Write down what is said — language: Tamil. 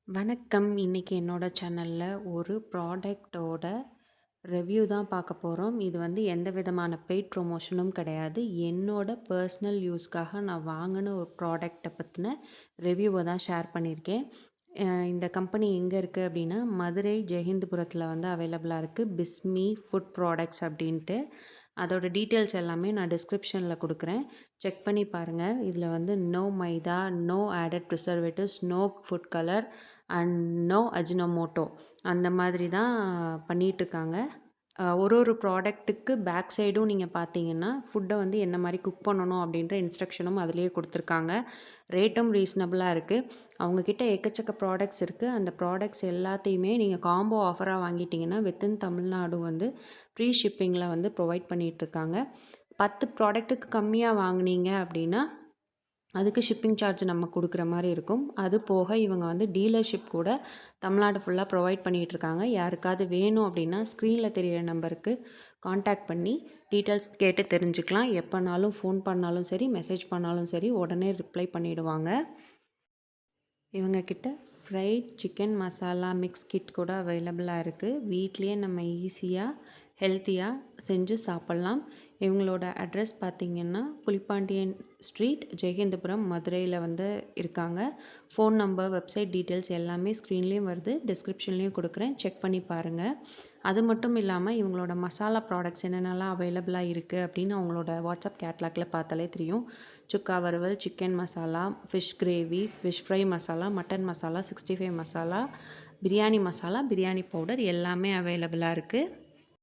வணக்கம். இன்னைக்கு என்னோட சேனல்ல ஒரு ப்ராடக்ட்டோட ரிவ்யூ தான் பார்க்க போறோம். இது வந்து எந்த விதமான பெய்ட் ப்ரமோஷனும் கிடையாது. என்னோட பர்சனல் யூஸ்க்காக நான் வாங்குன ஒரு ப்ராடக்ட்ட பத்தின ரிவ்யூவ தான் ஷேர் பண்ணியிருக்கேன். இந்த கம்பெனி எங்க இருக்கு அப்டின்னா, மதுரை ஜெயஹிந்துபுரத்தில வந்து அவைலபிளா இருக்கு. பிஸ்மி ஃபுட் ப்ராடக்ட்ஸ் அப்டின்ட்டு. அதோட டீட்டெயில்ஸ் எல்லாமே நான் டிஸ்கிரிப்ஷன்ல குடுக்குறேன். செக் பண்ணி பாருங்க. இதில வந்து no maida, no added preservatives, no food colour and no Ajinomoto அந்த மாதிரி தான் பண்ணிட்டுருக்காங்க. ஒரு ப்ராடக்ட்டுக்கு பேக் சைடும் நீங்க பார்த்தீங்கன்னா, ஃபுட்ட வந்து என்ன மாரி குக் பண்ணணும் அப்படின்ற இன்ஸ்ட்ரக்ஷனும் அதிலேயே குடுத்துருக்காங்க. ரேட்டும் ரீசனபிளா இருக்கு. அவங்க கிட்ட எக்கச்சக்க ப்ராடக்ட்ஸ் இருக்கு. அந்த ப்ராடக்ட்ஸ் எல்லாத்தையுமே நீங்க காம்போ ஆஃபரா வாங்கிட்டீங்கன்னா, வித்தின் தமிழ்நாடு வந்து ஃப்ரீ ஷிப்பிங்கில வந்து ப்ரொவைட் பண்ணிட்டுருக்காங்க. 10 ப்ராடக்ட்டுக்கு கம்மியா வாங்குனீங்க அப்படின்னா, அதுக்கு ஷிப்பிங் சார்ஜ் நம்ம குடுக்குற மாரி இருக்கும். அது போக இவங்க வந்து டீலர்ஷிப் கூட தமிழ்நாடு ஃபுல்லா ப்ரொவைட் பண்ணிட்டுருக்காங்க. யாருக்காவது வேணும் அப்படின்னா, ஸ்க்ரீன்ல தெரியிற நம்பருக்கு கான்டாக்ட் பண்ணி டீட்டெயில்ஸ் கேட்டு தெரிஞ்சுக்கலாம். எப்பனாலும் ஃபோன் பண்ணாலும் சரி, மெசேஜ் பண்ணாலும் சரி, உடனே ரிப்ளை பண்ணிடுவாங்க. இவங்க கிட்ட fried chicken masala mix kit கூட அவைலபிளா இருக்கு. வீட்லயே நம்ம ஈஸியா, ஹெல்த்தியா செஞ்சு சாப்பிட்லாம். இவங்களோட அட்ரஸ் பார்த்தீங்கன்னா, புலிப்பாண்டியன் ஸ்ட்ரீட், ஜெயஹிந்தபுரம், மதுரையில வந்து இருக்காங்க. ஃபோன் நம்பர், வெப்சைட் டீட்டெயில்ஸ் எல்லாமே ஸ்க்ரீன்லேயும் வருது. டிஸ்கிரிப்ஷன்லேயும் குடுக்குறேன். செக் பண்ணி பாருங்க. அது மட்டும் இல்லாம இவங்களோட மசாலா ப்ராடக்ட்ஸ் என்னென்னலாம் அவைலபிளா இருக்கு அப்படின்னு அவங்களோட வாட்ஸ்அப் கேட்லாக்ல பார்த்தாலே தெரியும். சுக்கா வறுவல், chicken masala, fish gravy, fish fry masala, mutton masala, 65 masala, biryani masala, biryani powder எல்லாமே அவைலபிளா இருக்கு.